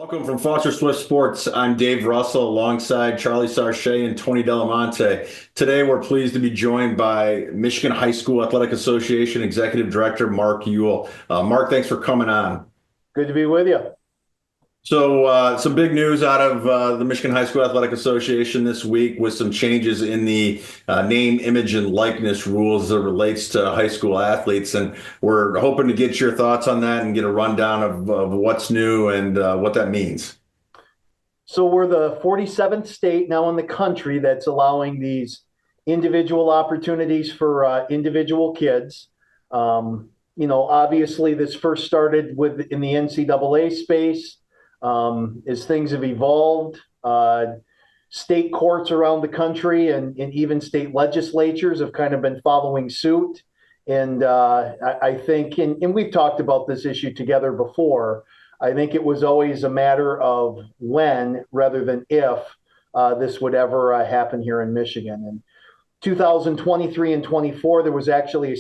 Welcome from Foster Swift Sports. I'm Dave Russell alongside Charlie Sarche and Tony Delamonte. Today, we're pleased to be joined by Michigan High School Athletic Association Executive Director Mark Ewell. Mark, thanks for coming on. Good to be with you. So, some big news out of the Michigan High School Athletic Association this week with some changes in the name, image, and likeness rules as it relates to high school athletes. And we're hoping to get your thoughts on that and get a rundown of what's new and what that means. So we're the 47th state now in the country that's allowing these individual opportunities for individual kids. Obviously this first started in the NCAA space. As things have evolved, state courts around the country and even state legislatures have kind of been following suit. And I think, and we've talked about this issue together before, I think it was always a matter of when rather than if this would ever happen here in Michigan. And 2023 and 24, there was actually a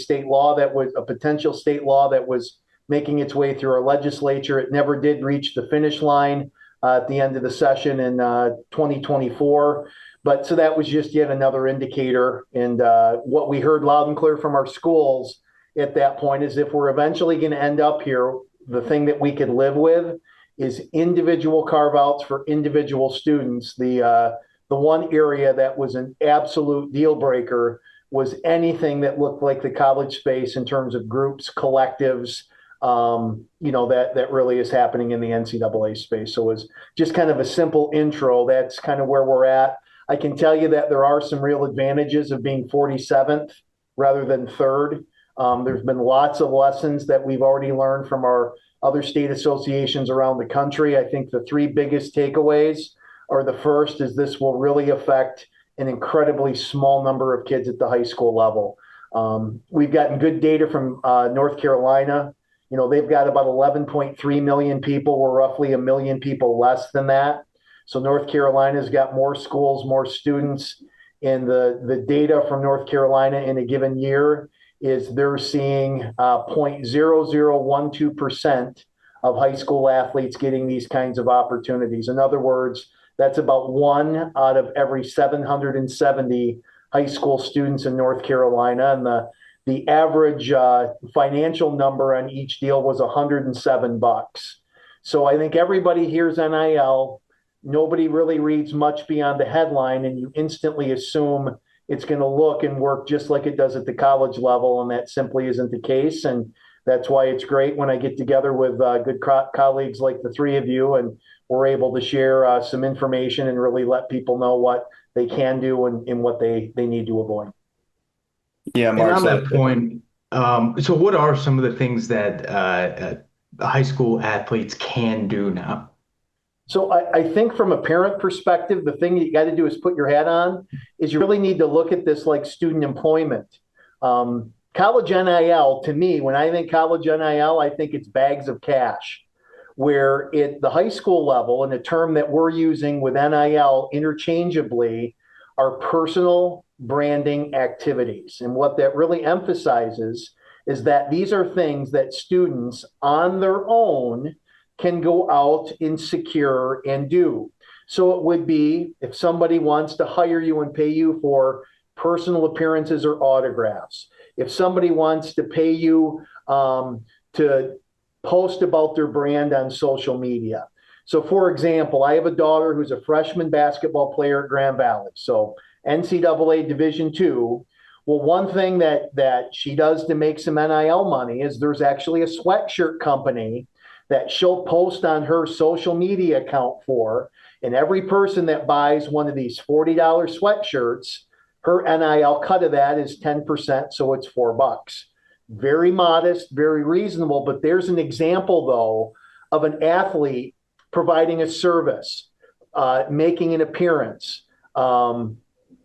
potential state law that was making its way through our legislature. It never did reach the finish line at the end of the session in 2024. But so that was just yet another indicator. And what we heard loud and clear from our schools at that point is if we're eventually going to end up here, the thing that we could live with is individual carve outs for individual students. The one area that was an absolute deal breaker was anything that looked like the college space in terms of groups, collectives, that really is happening in the NCAA space. So it was just kind of a simple intro. That's kind of where we're at. I can tell you that there are some real advantages of being 47th rather than third. There's been lots of lessons that we've already learned from our other state associations around the country. I think the three biggest takeaways are: the first is this will really affect an incredibly small number of kids at the high school level. We've gotten good data from North Carolina. They've got about 11.3 million people. We're roughly a million people less than that. So North Carolina's got more schools, more students. And the data from North Carolina in a given year is they're seeing 0.0012% of high school athletes getting these kinds of opportunities. In other words, that's about 1 out of every 770 high school students in North Carolina. And the average financial number on each deal was $107. So I think everybody hears NIL. Nobody really reads much beyond the headline, and you instantly assume it's going to look and work just like it does at the college level, and that simply isn't the case. And that's why it's great when I get together with good colleagues like the three of you, and we're able to share some information and really let people know what they can do and what they need to avoid. Yeah, Mark, on that point, so what are some of the things that high school athletes can do now? So I think from a parent perspective, the thing you got to do is put your hat on is you really need to look at this like student employment. College NIL, to me, when I think college NIL, I think it's bags of cash, where at the high school level, and a term that we're using with NIL interchangeably, are personal branding activities. And what that really emphasizes is that these are things that students on their own can go out and secure and do. So it would be if somebody wants to hire you and pay you for personal appearances or autographs, if somebody wants to pay you to post about their brand on social media. So for example, I have a daughter who's a freshman basketball player at Grand Valley. So NCAA Division II. Well, one thing that she does to make some NIL money is there's actually a sweatshirt company that she'll post on her social media account for. And every person that buys one of these $40 sweatshirts, her NIL cut of that is 10%. So it's $4. Very modest, very reasonable. But there's an example, though, of an athlete providing a service, making an appearance,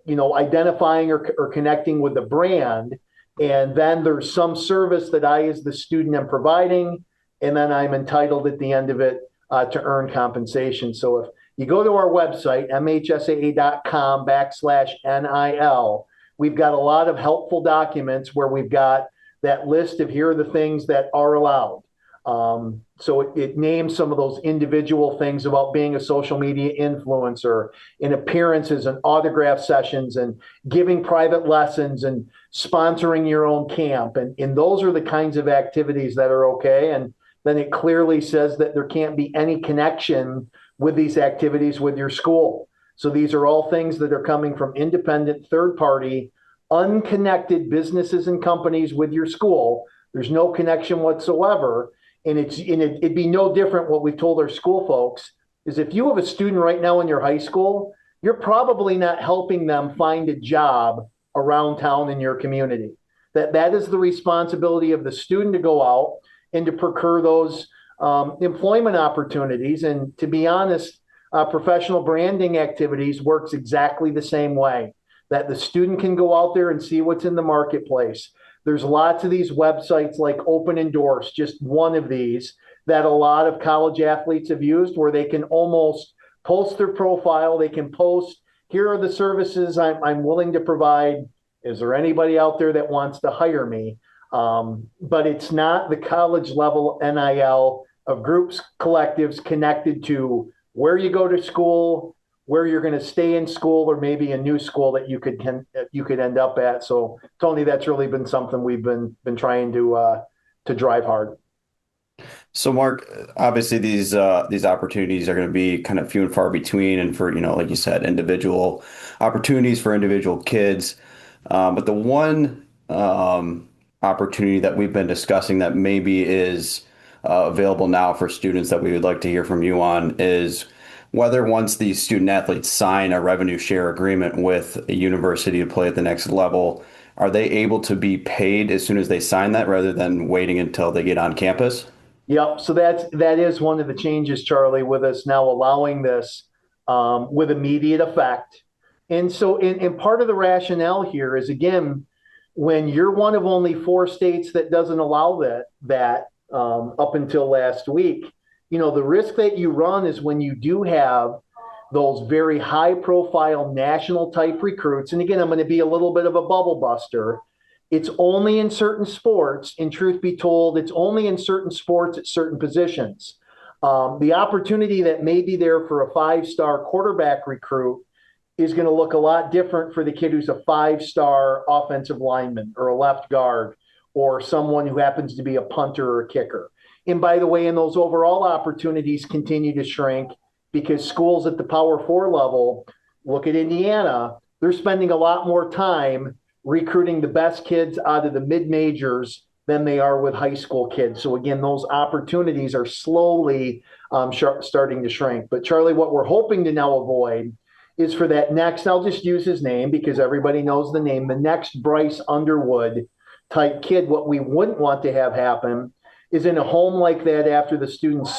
identifying or connecting with the brand. And then there's some service that I, as the student, am providing. And then I'm entitled at the end of it to earn compensation. So if you go to our website, MHSAA.com/NIL, we've got a lot of helpful documents where we've got that list of here are the things that are allowed. So it names some of those individual things about being a social media influencer, in appearances and autograph sessions and giving private lessons and sponsoring your own camp. And those are the kinds of activities that are okay. And then it clearly says that there can't be any connection with these activities with your school. So these are all things that are coming from independent, third party, unconnected businesses and companies with your school. There's no connection whatsoever. And it'd be no different. What we've told our school folks is, if you have a student right now in your high school, you're probably not helping them find a job around town in your community. That is the responsibility of the student, to go out and to procure those employment opportunities. And to be honest, professional branding activities works exactly the same way, that the student can go out there and see what's in the marketplace. There's lots of these websites like Open Endorse, just one of these, that a lot of college athletes have used, where they can almost post their profile. They can post, here are the services I'm willing to provide. Is there anybody out there that wants to hire me? But it's not the college level NIL of groups, collectives connected to where you go to school, where you're going to stay in school, or maybe a new school that you could end up at. So, Tony, that's really been something we've been trying to drive hard. So, Mark, obviously these opportunities are going to be kind of few and far between, and for, like you said, individual opportunities for individual kids. But the one opportunity that we've been discussing that maybe is available now for students that we would like to hear from you on is whether, once these student athletes sign a revenue share agreement with a university to play at the next level, are they able to be paid as soon as they sign that, rather than waiting until they get on campus? Yep. So that is one of the changes, Charlie, with us now allowing this with immediate effect. And so, and part of the rationale here is, again, when you're one of only 4 states that doesn't allow that up until last week, the risk that you run is, when you do have those very high profile national type recruits, and again, I'm going to be a little bit of a bubble buster. It's only in certain sports, and truth be told, it's only in certain sports at certain positions. The opportunity that may be there for a 5-star quarterback recruit is going to look a lot different for the kid who's a 5-star offensive lineman, or a left guard, or someone who happens to be a punter or a kicker. And by the way, and those overall opportunities continue to shrink, because schools at the Power 4 level, look at Indiana, they're spending a lot more time recruiting the best kids out of the mid-majors than they are with high school kids. So again, those opportunities are slowly starting to shrink. But Charlie, what we're hoping to now avoid is for that next, I'll just use his name because everybody knows the name, the next Bryce Underwood type kid. What we wouldn't want to have happen is, in a home like that after the student's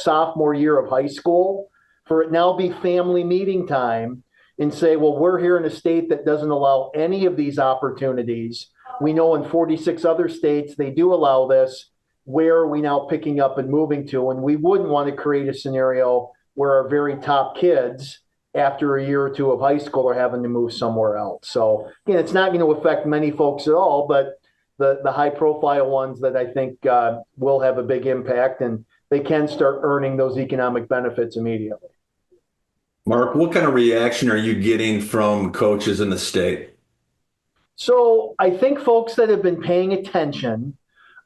sophomore year of high school, for it now be family meeting time and say, well, we're here in a state that doesn't allow any of these opportunities. We know in 46 other states they do allow this. Where are we now picking up and moving to? And we wouldn't want to create a scenario where our very top kids, after a year or 2 of high school, are having to move somewhere else. So again, it's not going to affect many folks at all, but the high profile ones that I think will have a big impact, and they can start earning those economic benefits immediately. Mark, what kind of reaction are you getting from coaches in the state? So I think folks that have been paying attention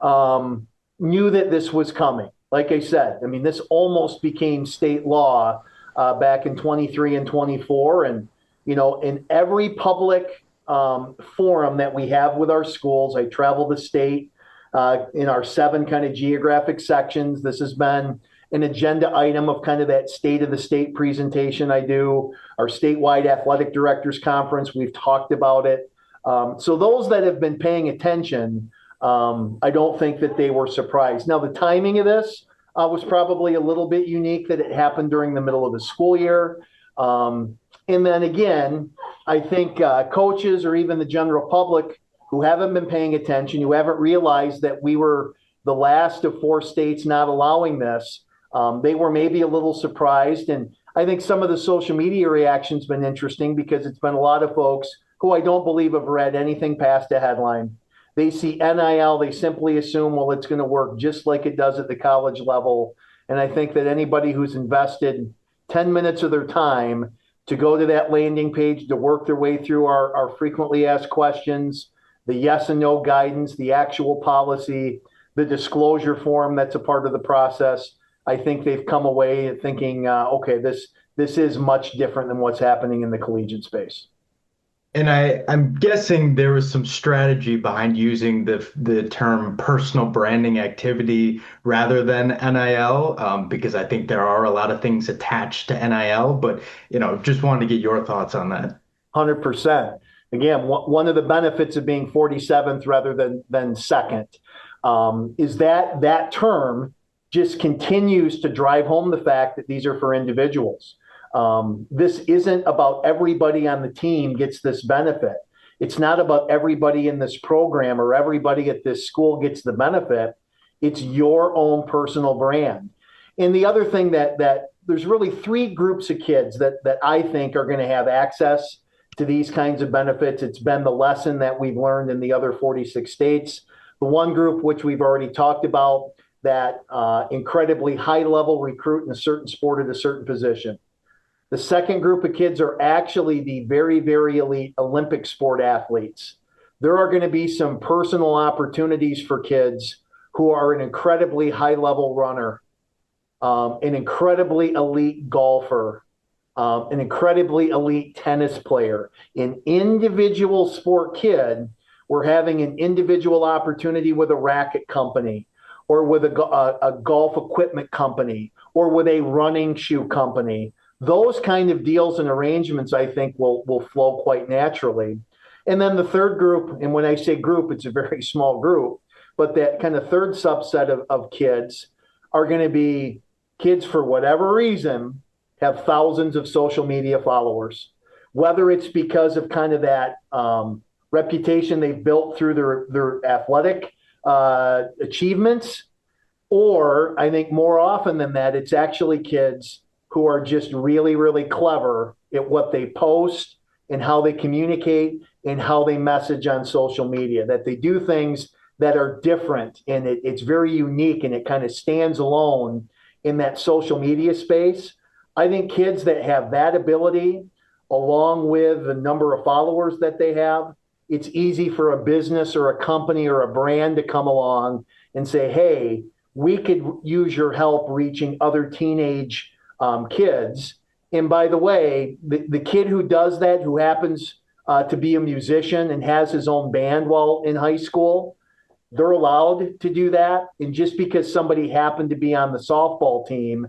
knew that this was coming. Like I said, I mean, this almost became state law back in 23 and 24. And, in every public forum that we have with our schools, I travel the state in our 7 kind of geographic sections. This has been an agenda item of kind of that state of the state presentation I do. Our statewide athletic directors conference, we've talked about it. So those that have been paying attention, I don't think that they were surprised. Now, the timing of this was probably a little bit unique, that it happened during the middle of the school year. And then again, I think coaches, or even the general public who haven't been paying attention, who haven't realized that we were the last of 4 states not allowing this, they were maybe a little surprised. And I think some of the social media reaction's been interesting, because it's been a lot of folks who I don't believe have read anything past a headline. They see NIL, they simply assume, well, it's going to work just like it does at the college level. And I think that anybody who's invested 10 minutes of their time to go to that landing page, to work their way through our frequently asked questions, the yes and no guidance, the actual policy, the disclosure form that's a part of the process, I think they've come away thinking, okay, this is much different than what's happening in the collegiate space. And I'm guessing there was some strategy behind using the term personal branding activity rather than NIL, because I think there are a lot of things attached to NIL, but just wanted to get your thoughts on that. 100%. Again, one of the benefits of being 47th rather than second is that term just continues to drive home the fact that these are for individuals. This isn't about everybody on the team gets this benefit. It's not about everybody in this program or everybody at this school gets the benefit. It's your own personal brand. And the other thing that there's really three groups of kids that I think are going to have access to these kinds of benefits. It's been the lesson that we've learned in the other 46 states. The one group, which we've already talked about, that incredibly high-level recruit in a certain sport at a certain position. The second group of kids are actually the very, very elite Olympic sport athletes. There are going to be some personal opportunities for kids who are an incredibly high-level runner, an incredibly elite golfer, an incredibly elite tennis player, an individual sport kid. We're having an individual opportunity with a racket company or with a golf equipment company or with a running shoe company. Those kind of deals and arrangements, I think, will flow quite naturally. And then the third group, and when I say group, it's a very small group, but that kind of third subset of kids are going to be kids, for whatever reason, have thousands of social media followers, whether it's because of kind of that reputation they've built through their athletic achievements, or I think more often than that, it's actually kids who are just really, really clever at what they post and how they communicate and how they message on social media, that they do things that are different and it's very unique and it kind of stands alone in that social media space. I think kids that have that ability, along with the number of followers that they have, it's easy for a business or a company or a brand to come along and say, hey, we could use your help reaching other teenage kids. And by the way, the kid who does that, who happens to be a musician and has his own band while in high school, they're allowed to do that. And just because somebody happened to be on the softball team,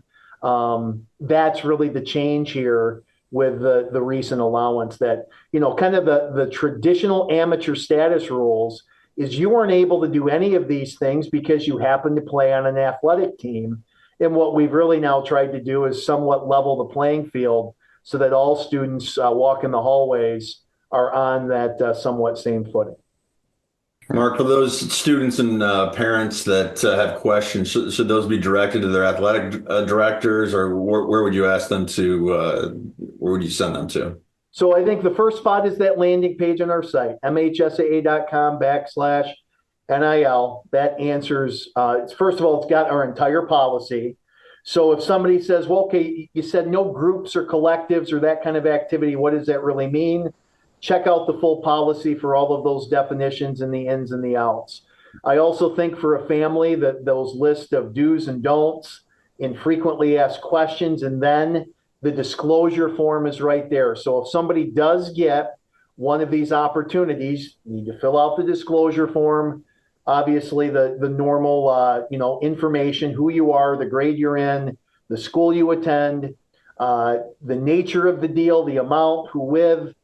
that's really the change here with the recent allowance. That, kind of the traditional amateur status rules is you weren't able to do any of these things because you happened to play on an athletic team. And what we've really now tried to do is somewhat level the playing field so that all students walking the hallways are on that somewhat same footing. Mark, for those students and parents that have questions, should those be directed to their athletic directors, or where would you ask them to, where would you send them to? So I think the first spot is that landing page on our site, MHSAA.com/NIL. That answers, first of all, it's got our entire policy. So if somebody says, well, okay, you said no groups or collectives or that kind of activity, what does that really mean? Check out the full policy for all of those definitions and the ins and the outs. I also think for a family that those lists of do's and don'ts and frequently asked questions, and then the disclosure form is right there. So if somebody does get one of these opportunities, you need to fill out the disclosure form. Obviously, the normal information, who you are, the grade you're in, the school you attend, the nature of the deal, the amount, who with,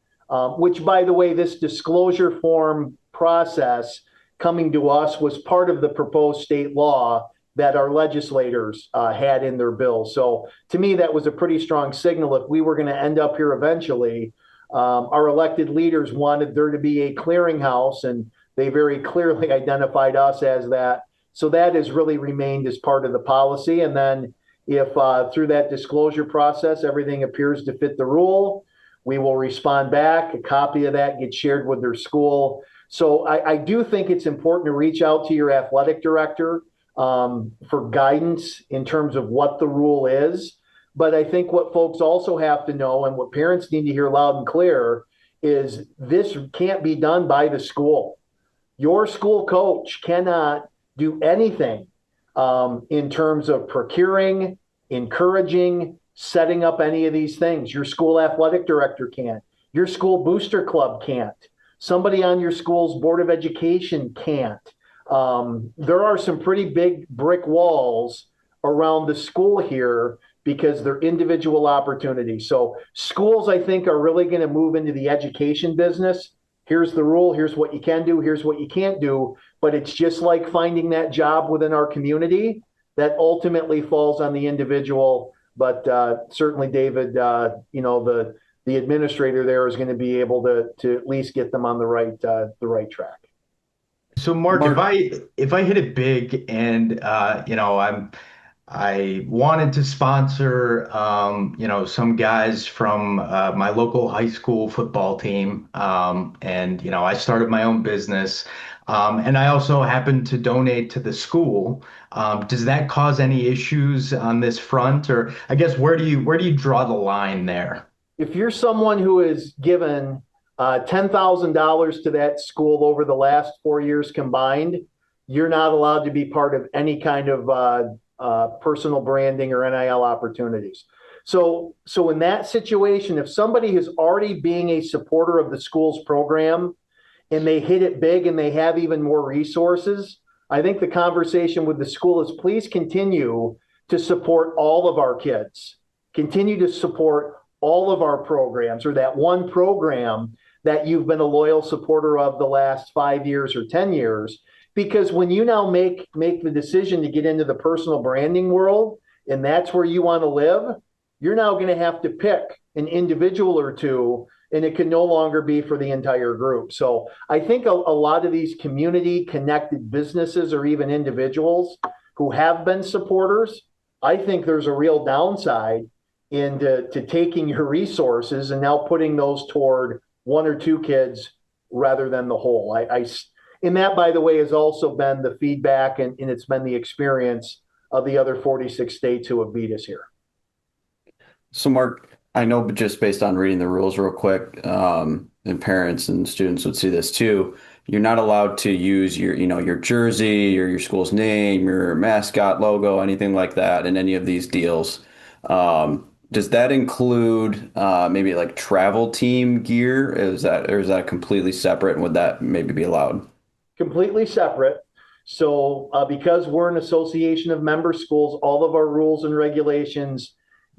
which, by the way, this disclosure form process coming to us was part of the proposed state law that our legislators had in their bill. So to me, that was a pretty strong signal. If we were going to end up here eventually, our elected leaders wanted there to be a clearinghouse, and they very clearly identified us as that. So that has really remained as part of the policy. And then if through that disclosure process, everything appears to fit the rule, we will respond back. A copy of that gets shared with their school. So I do think it's important to reach out to your athletic director for guidance in terms of what the rule is. But I think what folks also have to know, and what parents need to hear loud and clear, is this can't be done by the school. Your school coach cannot do anything in terms of procuring, encouraging, setting up any of these things. Your school athletic director can't. Your school booster club can't. Somebody on your school's board of education can't. There are some pretty big brick walls around the school here because they're individual opportunities. So schools, I think, are really going to move into the education business. Here's the rule. Here's what you can do. Here's what you can't do. But it's just like finding that job within our community that ultimately falls on the individual. But certainly, David, the administrator there is going to be able to at least get them on the right track. So Mark, if I hit it big and I wanted to sponsor some guys from my local high school football team, and I started my own business, and I also happened to donate to the school. Does that cause any issues on this front, or I guess where do you draw the line there? If you're someone who has given $10,000 to that school over the last 4 years combined, you're not allowed to be part of any kind of personal branding or NIL opportunities. So in that situation, if somebody is already being a supporter of the school's program and they hit it big and they have even more resources, I think the conversation with the school is please continue to support all of our kids, continue to support all of our programs, or that one program that you've been a loyal supporter of the last 5 years or 10 years. Because when you now make the decision to get into the personal branding world, and that's where you want to live, you're now going to have to pick an individual or two, and it can no longer be for the entire group. So I think a lot of these community connected businesses or even individuals who have been supporters, I think there's a real downside into taking your resources and now putting those toward one or two kids rather than the whole. And that, by the way, has also been the feedback and it's been the experience of the other 46 states who have beat us here. So, Mark, I know just based on reading the rules real quick, and parents and students would see this too. You're not allowed to use your jersey or your school's name, your mascot logo, anything like that in any of these deals. Does that include maybe like travel team gear? Is that completely separate? And would that maybe be allowed? Completely separate. So because we're an association of member schools, all of our rules and regulations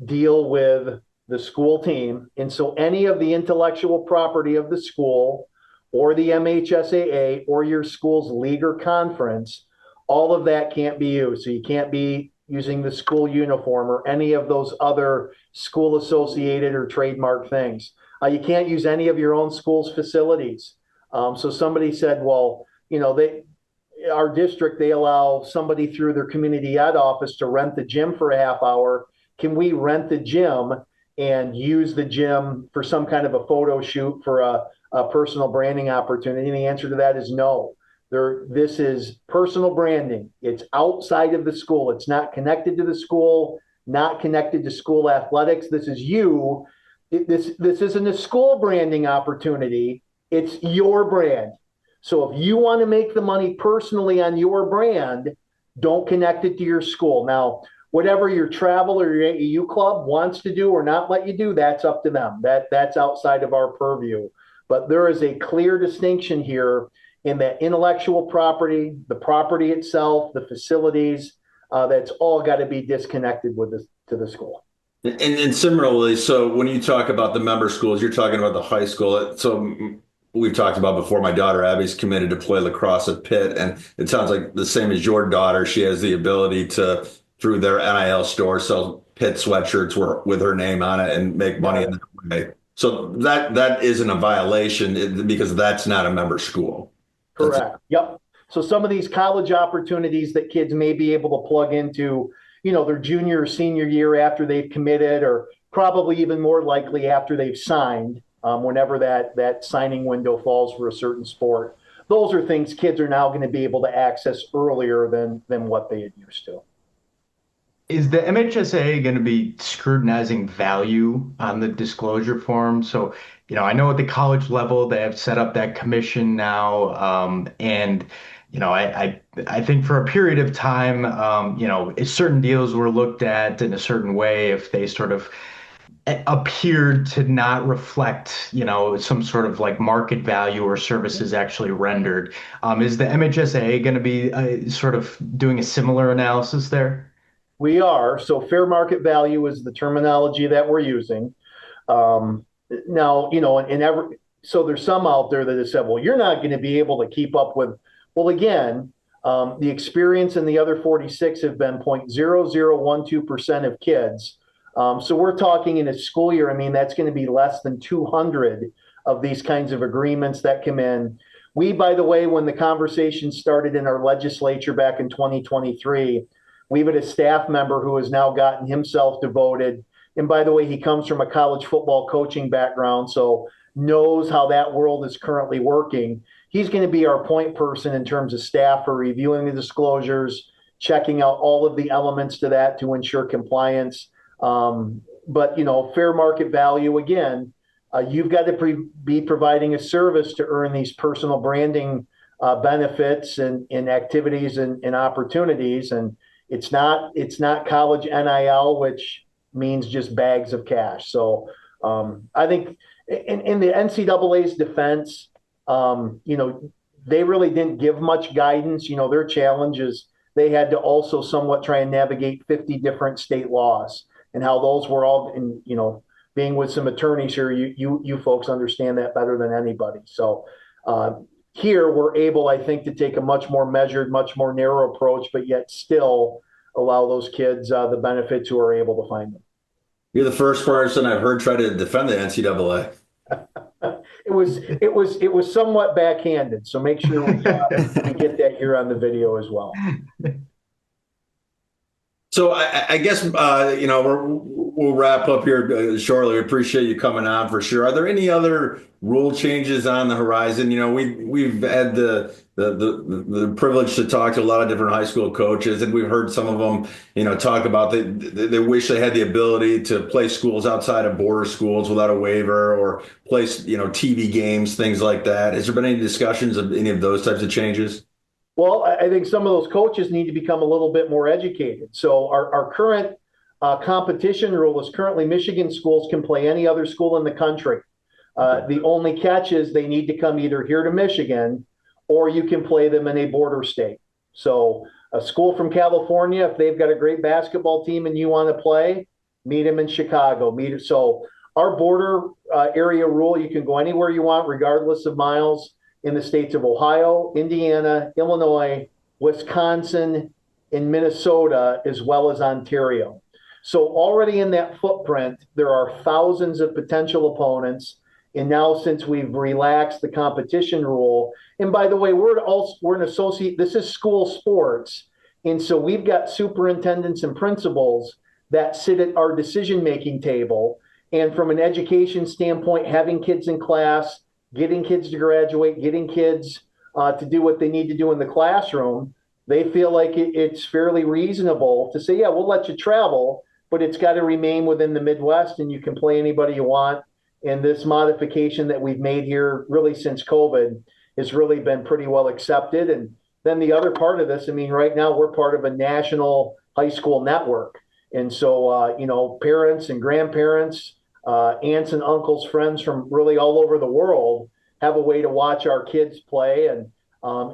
deal with the school team. And so any of the intellectual property of the school or the MHSAA or your school's league or conference, all of that can't be used. So you can't be using the school uniform or any of those other school associated or trademark things. You can't use any of your own school's facilities. So somebody said, well, our district, they allow somebody through their community ed office to rent the gym for a half hour. Can we rent the gym and use the gym for some kind of a photo shoot for a personal branding opportunity? And the answer to that is no. This is personal branding. It's outside of the school. It's not connected to the school, not connected to school athletics. This is you. This isn't a school branding opportunity. It's your brand. So if you want to make the money personally on your brand, don't connect it to your school. Now, whatever your travel or your AAU club wants to do or not let you do, that's up to them. That's outside of our purview. But there is a clear distinction here in that intellectual property, the property itself, the facilities, that's all got to be disconnected to the school. And similarly, so when you talk about the member schools, you're talking about the high school. So we've talked about before, my daughter Abby's committed to play lacrosse at Pitt, and it sounds like the same as your daughter. She has the ability to, through their NIL store, sell Pitt sweatshirts with her name on it and make money in that way. So that isn't a violation because that's not a member school. Correct. Yep. So some of these college opportunities that kids may be able to plug into, their junior or senior year after they've committed, or probably even more likely after they've signed, whenever that signing window falls for a certain sport. those are things kids are now going to be able to access earlier than what they had used to. Is the MHSAA going to be scrutinizing value on the disclosure form? So, I know at the college level they have set up that commission now, and I think for a period of time, if certain deals were looked at in a certain way, if they sort of appeared to not reflect, some sort of like market value or services actually rendered. Is the MHSAA going to be sort of doing a similar analysis there? We are. So fair market value is the terminology that we're using. Now, so there's some out there that have said, well, you're not going to be able to keep up with, well, again, the experience in the other 46 have been 0.0012% of kids. So we're talking in a school year, I mean, that's going to be less than 200 of these kinds of agreements that come in. We, by the way, when the conversation started in our legislature back in 2023, we had a staff member who has now gotten himself devoted. And by the way, he comes from a college football coaching background, so knows how that world is currently working. He's going to be our point person in terms of staff for reviewing the disclosures, checking out all of the elements to that to ensure compliance. But, fair market value, again, you've got to be providing a service to earn these personal branding benefits and activities and opportunities. And it's not college NIL, which means just bags of cash. So I think in the NCAA's defense, they really didn't give much guidance. Their challenge is they had to also somewhat try and navigate 50 different state laws and how those were all, being with some attorneys here, you folks understand that better than anybody. So here we're able, I think, to take a much more measured, much more narrow approach, but yet still allow those kids the benefits who are able to find them. You're the first person I've heard try to defend the NCAA. It was somewhat backhanded, so make sure we get that here on the video as well. So I guess we'll wrap up here shortly. We appreciate you coming on for sure. Are there any other rule changes on the horizon? We've had the privilege to talk to a lot of different high school coaches, and we've heard some of them, talk about they wish they had the ability to play schools outside of border schools without a waiver, or play TV games, things like that. Has there been any discussions of any of those types of changes? Well, I think some of those coaches need to become a little bit more educated. So our current competition rule is currently Michigan schools can play any other school in the country. The only catch is they need to come either here to Michigan or you can play them in a border state. So a school from California, if they've got a great basketball team and you want to play, meet them in Chicago. So our border area rule, you can go anywhere you want, regardless of miles, in the states of Ohio, Indiana, Illinois, Wisconsin, and Minnesota, as well as Ontario. So already in that footprint, there are thousands of potential opponents. And now since we've relaxed the competition rule, and by the way, we're an associate, this is school sports. And so we've got superintendents and principals that sit at our decision-making table. And from an education standpoint, having kids in class, getting kids to graduate, getting kids to do what they need to do in the classroom, they feel like it's fairly reasonable to say, yeah, we'll let you travel, but it's got to remain within the Midwest and you can play anybody you want. And this modification that we've made here really since COVID has really been pretty well accepted. And then the other part of this, I mean, right now we're part of a national high school network. And so, parents and grandparents, aunts and uncles, friends from really all over the world have a way to watch our kids play. And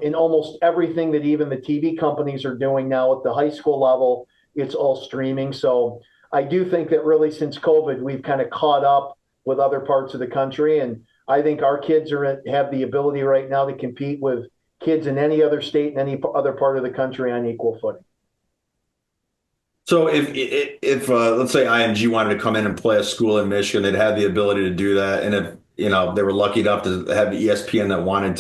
in almost everything that even the TV companies are doing now at the high school level, it's all streaming. So I do think that really since COVID, we've kind of caught up with other parts of the country. And I think our kids have the ability right now to compete with kids in any other state and any other part of the country on equal footing. So if let's say IMG wanted to come in and play a school in Michigan, they'd have the ability to do that. And if they were lucky enough to have ESPN that wanted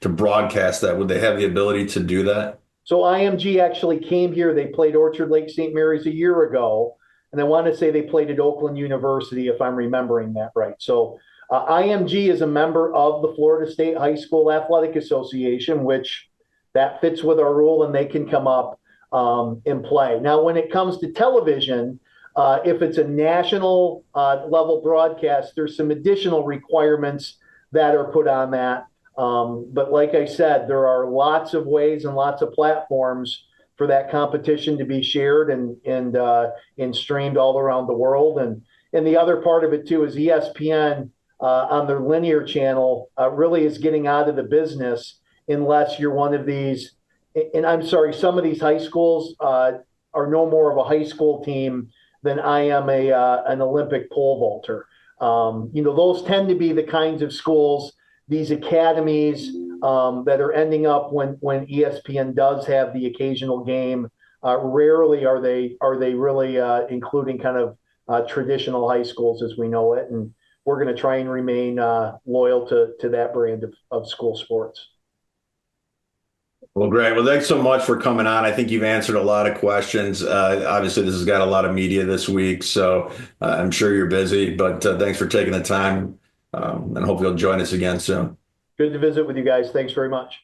to broadcast that, would they have the ability to do that? So IMG actually came here. They played Orchard Lake St. Mary's a year ago, and I want to say they played at Oakland University, if I'm remembering that right. So IMG is a member of the Florida State High School Athletic Association, which that fits with our rule, and they can come up and play. Now, when it comes to television, if it's a national level broadcast, there's some additional requirements that are put on that. But like I said, there are lots of ways and lots of platforms for that competition to be shared and streamed all around the world. And the other part of it too is ESPN on their linear channel really is getting out of the business unless you're one of these. And I'm sorry, some of these high schools are no more of a high school team than I am an Olympic pole vaulter. Those tend to be the kinds of schools, these academies that are ending up when ESPN does have the occasional game. Rarely are they really including kind of traditional high schools as we know it, and we're going to try and remain loyal to that brand of school sports. Well, great. Well, thanks so much for coming on. I think you've answered a lot of questions. Obviously, this has got a lot of media this week, so I'm sure you're busy, but thanks for taking the time, and hope you'll join us again soon. Good to visit with you guys. Thanks very much.